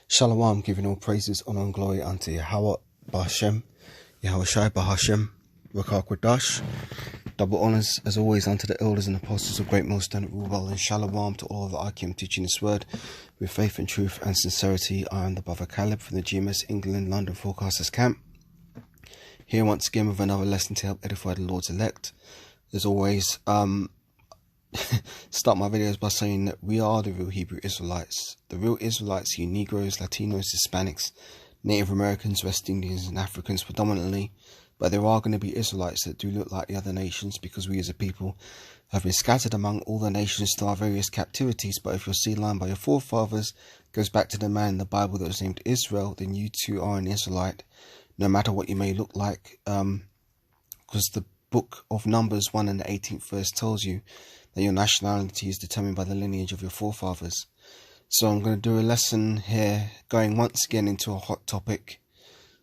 Shalom, giving all praises, honor and glory unto Yahweh Bahashem, Yahweh Shai Bahashem, Rakak Wadash. Double honors, as always, unto the elders and apostles of Great Millstone Rubal, and shalom to all that I came teaching this word with faith and truth and sincerity. I am the brother Caleb from the GMS England London Forecasters Camp, here once again with another lesson to help edify the Lord's elect. As always, start my videos by saying that we are the real Hebrew Israelites. The real Israelites, you Negroes, Latinos, Hispanics, Native Americans, West Indians and Africans predominantly. But there are going to be Israelites that do look like the other nations, because we as a people have been scattered among all the nations to our various captivities. But if your seed line by your forefathers goes back to the man in the Bible that was named Israel, then you too are an Israelite, no matter what you may look like. Because the book of Numbers 1 and the 18th verse tells you that your nationality is determined by the lineage of your forefathers. So I'm going to do a lesson here going once again into a hot topic,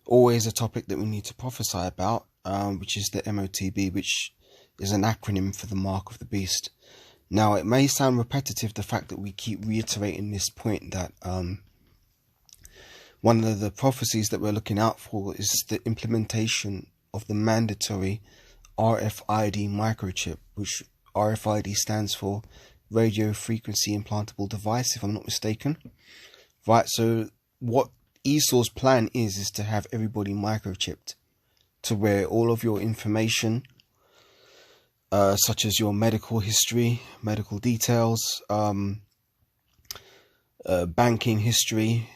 always a topic that we need to prophesy about, which is the MOTB, which is an acronym for the mark of the beast. Now, it may sound repetitive, the fact that we keep reiterating this point, that one of the prophecies that we're looking out for is the implementation of the mandatory RFID microchip, which RFID stands for radio frequency implantable device, if I'm not mistaken. Right, so what Esau's plan is to have everybody microchipped, to where all of your information, such as your medical history, medical details, banking history,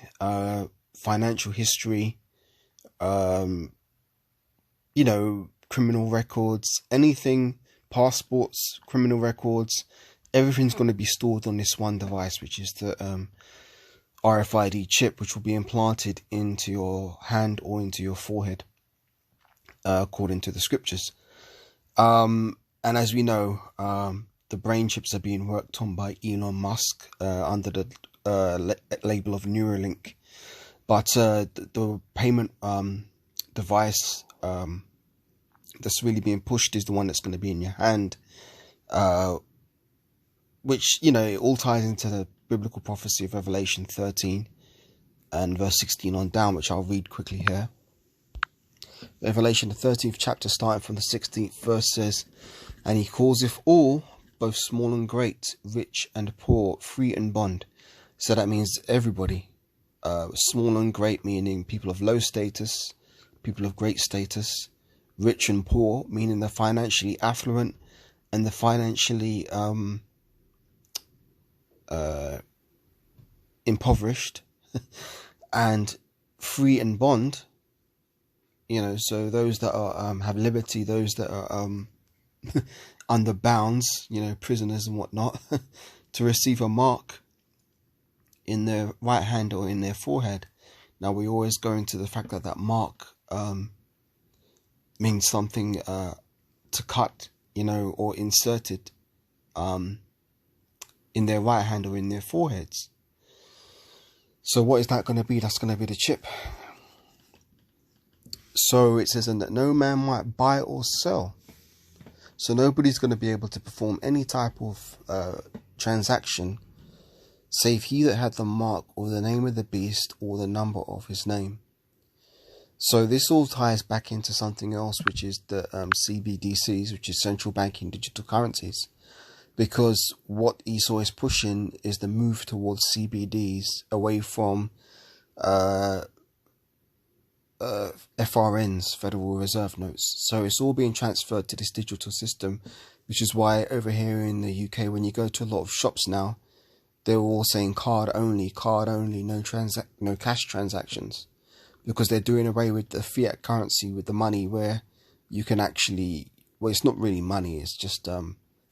financial history, criminal records, anything, passports, criminal records, everything's going to be stored on this one device, which is the RFID chip, which will be implanted into your hand or into your forehead, according to the scriptures. And as we know, the brain chips are being worked on by Elon Musk under the label of Neuralink. But the payment device that's really being pushed is the one that's going to be in your hand, which, it all ties into the biblical prophecy of Revelation 13 and verse 16 on down, which I'll read quickly here. Revelation, the 13th chapter, starting from the 16th verse, says, "And he causeth all, both small and great, rich and poor, free and bond." So that means everybody, small and great, meaning people of low status, people of great status, rich and poor, meaning the financially affluent and the financially impoverished, and free and bond, so those that are have liberty, those that are under bounds, prisoners and whatnot, to receive a mark in their right hand or in their forehead. Now, we always go into the fact that that mark means something to cut, or inserted in their right hand or in their foreheads. So what is that going to be? That's going to be the chip. So it says, "And that no man might buy or sell." So nobody's going to be able to perform any type of transaction save he that had the mark or the name of the beast or the number of his name. So this all ties back into something else, which is the CBDCs, which is central banking digital currencies. Because what Esau is pushing is the move towards CBDs, away from FRNs, Federal Reserve Notes. So it's all being transferred to this digital system, which is why over here in the UK, when you go to a lot of shops now, they're all saying card only, no cash transactions, because they're doing away with the fiat currency, with the money where you can actually, well, it's not really money, it's just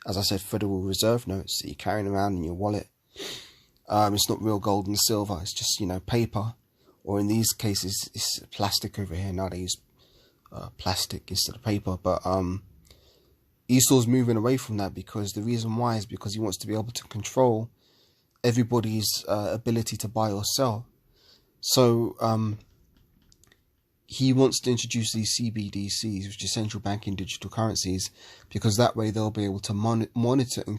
as I said, Federal Reserve Notes that you're carrying around in your wallet. It's not real gold and silver, it's just, paper, or in these cases, it's plastic over here. Now they use plastic instead of paper. But Esau's moving away from that, because the reason why is because he wants to be able to control everybody's ability to buy or sell. So he wants to introduce these CBDCs, which is central banking digital currencies, because that way they'll be able to monitor and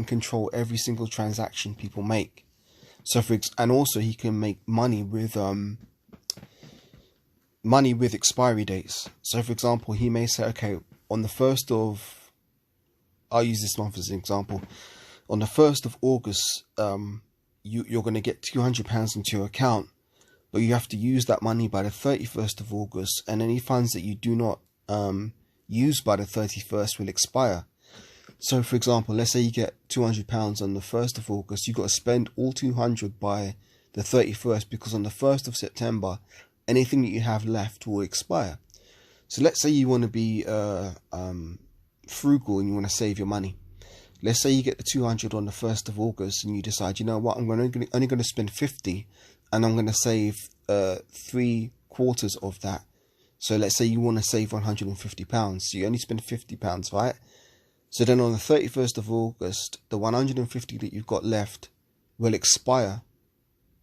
control every single transaction people make. So and also he can make money with expiry dates. So for example, he may say, okay, on the 1st of, I'll use this month as an example. On the 1st of August, you're going to get £200 into your account, but you have to use that money by the 31st of August, and any funds that you do not use by the 31st will expire. So for example, let's say you get £200 on the 1st of August, you've got to spend all 200 by the 31st, because on the 1st of September, anything that you have left will expire. So let's say you want to be frugal and you want to save your money. Let's say you get the 200 on the 1st of August and you decide, you know what, I'm only going to spend 50 and I'm going to save 3/4 of that. So let's say you want to save £150. So you only spend £50, right? So then on the 31st of August, the 150 that you've got left will expire.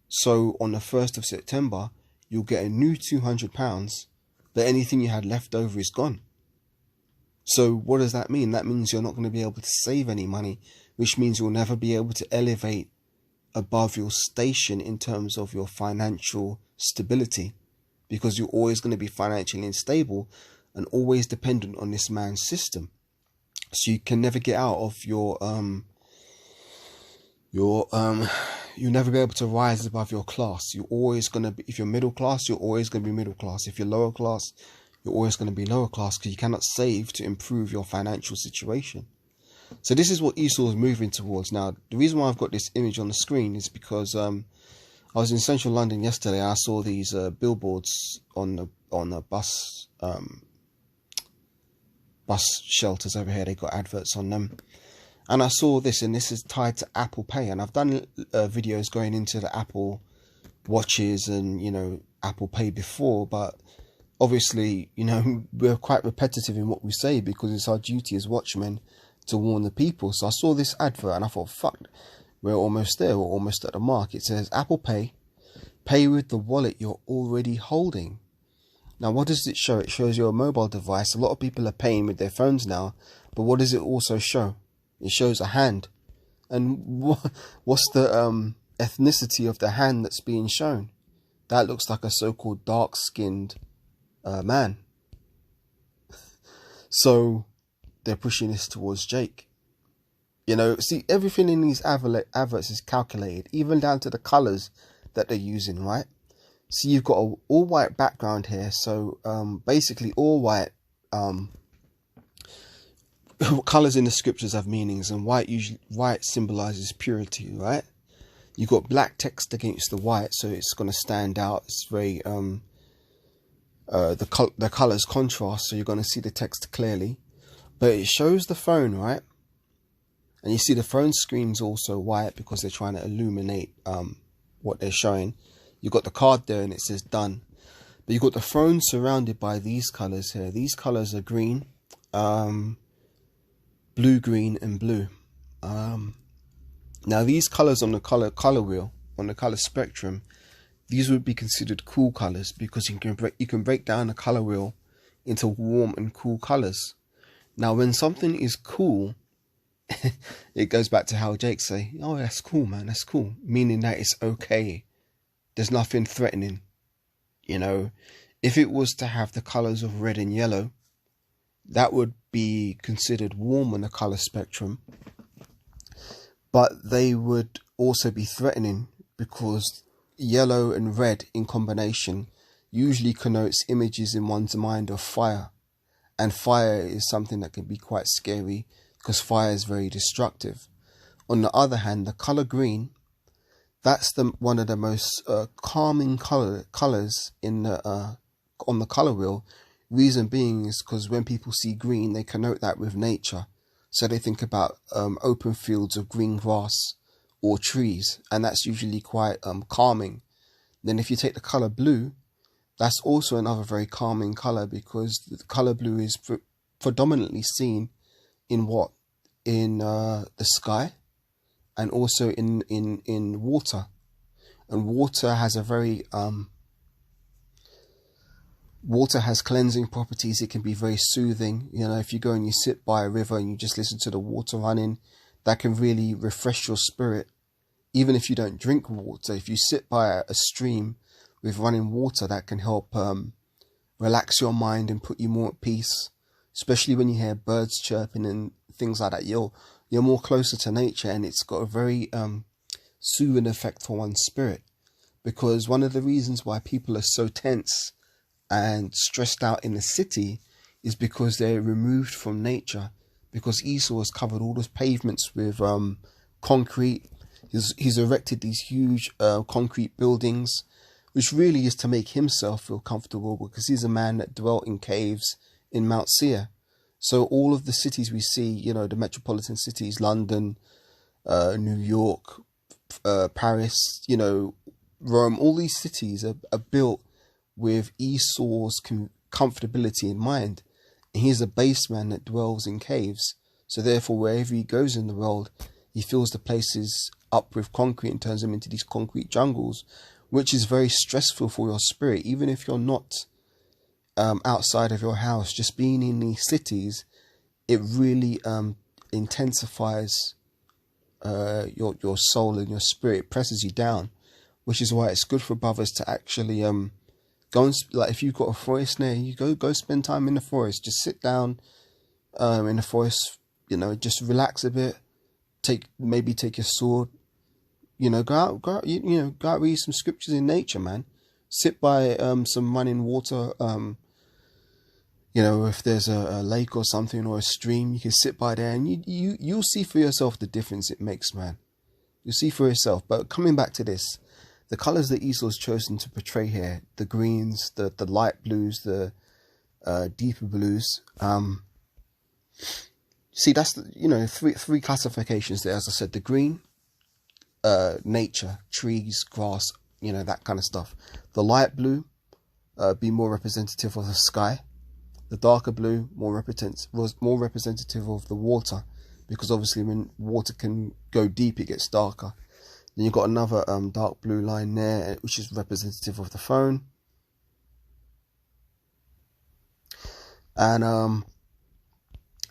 So on the 1st of September, you'll get a new £200, but anything you had left over is gone. So what does that mean? That means you're not going to be able to save any money, which means you'll never be able to elevate above your station in terms of your financial stability, because you're always going to be financially unstable and always dependent on this man's system. So you can never get out of you'll never be able to rise above your class. You're always going to be, if you're middle class, you're always going to be middle class. If you're lower class, you're always going to be lower class, because you cannot save to improve your financial situation. So this is what Esau is moving towards. Now, the reason why I've got this image on the screen is because I was in central London yesterday. I saw these billboards on the bus shelters over here. They got adverts on them. And I saw this, and this is tied to Apple Pay. And I've done videos going into the Apple watches and, you know, Apple Pay before, but obviously, you know, we're quite repetitive in what we say because it's our duty as watchmen to warn the people. So I saw this advert and I thought, fuck, we're almost there. We're almost at the mark. It says Apple Pay, pay with the wallet you're already holding. Now, what does it show? It shows your mobile device. A lot of people are paying with their phones now, but what does it also show? It shows a hand. And what's the ethnicity of the hand that's being shown? That looks like a so-called dark-skinned man. So they're pushing this towards Jake. You know, see, everything in these adverts is calculated, even down to the colors that they're using, right? So you've got an all white background here. So basically all white colors in the scriptures have meanings, and white symbolizes purity, right? You've got black text against the white, so it's going to stand out. It's very the colors contrast, so you're going to see the text clearly. But it shows the phone, right? And you see the phone screen's also white because they're trying to illuminate what they're showing. You've got the card there and it says done. But you've got the phone surrounded by these colors here. These colors are green, blue, green, and blue. Now these colors on the color wheel, on the color spectrum, these would be considered cool colors because you can break down the color wheel into warm and cool colors. Now when something is cool, it goes back to how Jake say, oh, that's cool, man, that's cool, meaning that it's okay. There's nothing threatening. You know, if it was to have the colors of red and yellow, that would be considered warm on the color spectrum, but they would also be threatening because yellow and red in combination usually connotes images in one's mind of fire, and fire is something that can be quite scary because fire is very destructive. On the other hand, the color green, that's one of the most calming colors in the on the color wheel. Reason being is because when people see green, they connote that with nature. So they think about open fields of green grass or trees, and that's usually quite calming. Then if you take the color blue, that's also another very calming color because the color blue is predominantly seen in what? In the sky, and also in water. And water has a very water has cleansing properties. It can be very soothing. You know, if you go and you sit by a river and you just listen to the water running, that can really refresh your spirit even if you don't drink water, if you sit by a stream with running water, that can help relax your mind and put you more at peace. Especially when you hear birds chirping and things like that, you're more closer to nature, and it's got a very soothing effect for one's spirit. Because one of the reasons why people are so tense and stressed out in the city is because they're removed from nature. Because Esau has covered all those pavements with concrete. He's erected these huge concrete buildings, which really is to make himself feel comfortable, because he's a man that dwelt in caves in Mount Seir. So all of the cities we see, you know, the metropolitan cities, London, New York, Paris, you know, Rome, all these cities are built with Esau's comfortability in mind. And he's a base man that dwells in caves. So therefore, wherever he goes in the world, he fills the places up with concrete and turns them into these concrete jungles, which is very stressful for your spirit. Even if you're not outside of your house, just being in these cities, it really intensifies your soul and your spirit. It presses you down, which is why it's good for brothers to actually go and, like, if you've got a forest near you, go spend time in the forest. Just sit down in the forest, you know, just relax a bit. Maybe take your sword, you know, go out, you know, go out, read some scriptures in nature, man. Sit by some running water, you know, if there's a lake or something, or a stream, you can sit by there, and you'll see for yourself the difference it makes, man. You'll see for yourself. But coming back to this, the colours that Esau's chosen to portray here, the greens, the light blues, the deeper blues, see, that's the, you know, three classifications there. As I said, the green, nature, trees, grass, you know, that kind of stuff. The light blue, be more representative of the sky. The darker blue, more representative of the water, because obviously when water can go deep, it gets darker. Then you've got another dark blue line there, which is representative of the phone. And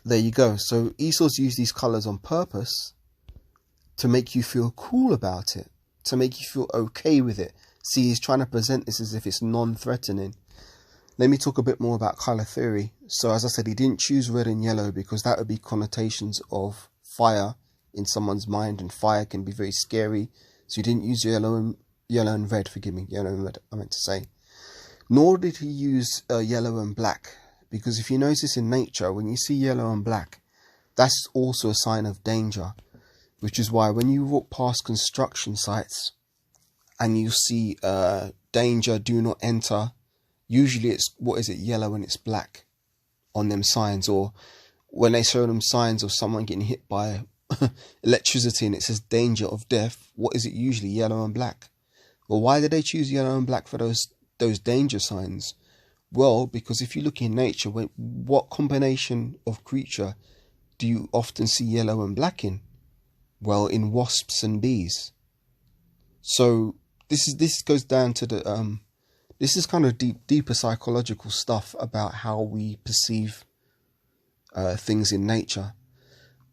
there you go. So Esau's used these colours on purpose to make you feel cool about it, to make you feel okay with it. See, he's trying to present this as if it's non-threatening. Let me talk a bit more about colour theory. So as I said, he didn't choose red and yellow because that would be connotations of fire in someone's mind, and fire can be very scary. So he didn't use yellow and red, forgive me, yellow and red, I meant to say. Nor did he use yellow and black, because if you notice in nature, when you see yellow and black, that's also a sign of danger, which is why when you walk past construction sites and you see danger, do not enter, usually it's, yellow and it's black on them signs. Or when they show them signs of someone getting hit by electricity and it says danger of death, what is it usually? Yellow and black. Well, why did they choose yellow and black for those danger signs? Well, because if you look in nature, what combination of creature do you often see yellow and black in? Well, in wasps and bees. So this goes down to the this is kind of deeper psychological stuff about how we perceive things in nature.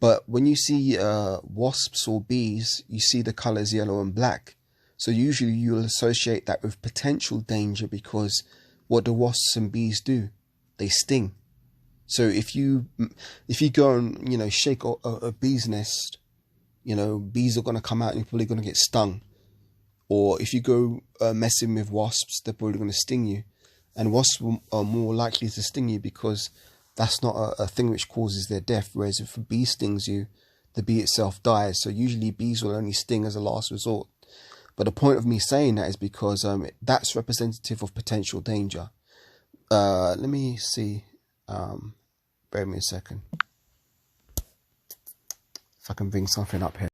But when you see wasps or bees, you see the colours yellow and black. So usually you'll associate that with potential danger, because what do wasps and bees do? They sting. So if you go and, you know, shake a bee's nest, you know, bees are going to come out and you're probably going to get stung. Or if you go messing with wasps, they're probably going to sting you. And wasps are more likely to sting you because that's not a thing which causes their death. Whereas if a bee stings you, the bee itself dies. So usually bees will only sting as a last resort. But the point of me saying that is because that's representative of potential danger. Let me see. Bear with me a second. If I can bring something up here.